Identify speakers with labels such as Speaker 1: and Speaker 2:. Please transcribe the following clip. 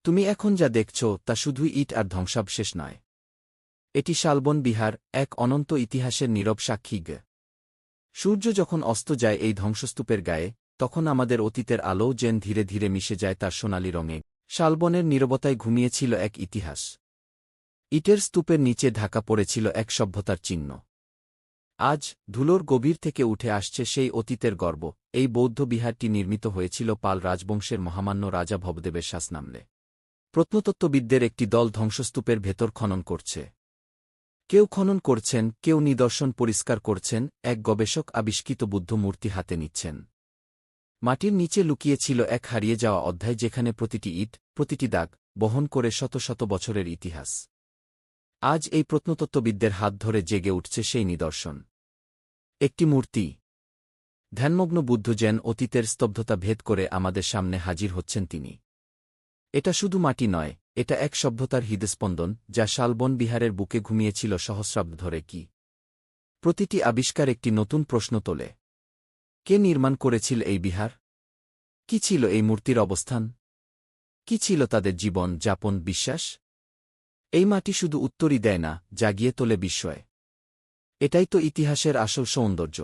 Speaker 1: তুমি এখন যা দেখছ তা শুধুই ইট আর ধ্বংসাবশেষ নয়। এটি শালবন বিহার, এক অনন্ত ইতিহাসের নীরব সাক্ষী। সূর্য যখন অস্ত যায় এই ধ্বংসস্তূপের গায়ে, তখন আমাদের অতীতের আলোও যেন ধীরে ধীরে মিশে যায় তার সোনালি রঙে। শালবনের নীরবতায় ঘুমিয়েছিল এক ইতিহাস। ইটের স্তূপের নিচে ঢাকা পড়েছিল এক সভ্যতার চিহ্ন। আজ ধুলোর গভীর থেকে উঠে আসছে সেই অতীতের গর্ব। এই বৌদ্ধ বিহারটি নির্মিত হয়েছিল পাল রাজবংশের মহামান্য রাজা ভবদেবের শাসনামলে। প্রত্নতত্ত্ববিদদের একটি দল ধ্বংসস্তূপের ভেতর খনন করছে। কেউ খনন করছেন, কেউ নিদর্শন পরিষ্কার করছেন, এক গবেষক আবিষ্কৃত বুদ্ধ মূর্তি হাতে নিচ্ছেন। মাটির নিচে লুকিয়েছিল এক হারিয়ে যাওয়া অধ্যায়, যেখানে প্রতিটি ইট, প্রতিটি দাগ বহন করে শত শত বছরের ইতিহাস। আজ এই প্রত্নতত্ত্ববিদদের হাত ধরে জেগে উঠছে সেই নিদর্শন। একটি মূর্তি। ধ্যানমগ্ন বুদ্ধ যেন অতীতের স্তব্ধতা ভেদ করে আমাদের সামনে হাজির হচ্ছেন তিনি। এটা শুধু মাটি নয়, এটা এক সভ্যতার হৃদস্পন্দন, যা শালবন বিহারের বুকে ঘুমিয়েছিল সহস্রাব্দ ধরে। কি প্রতিটি আবিষ্কার একটি নতুন প্রশ্ন তোলে। কে নির্মাণ করেছিল এই বিহার? কি ছিল এই মূর্তির অবস্থান? কি ছিল তাদের জীবন যাপন, বিশ্বাস? এই মাটি শুধু উত্তরই দেয় না, জাগিয়ে তোলে বিস্ময়। এটাই তো ইতিহাসের আসল সৌন্দর্য।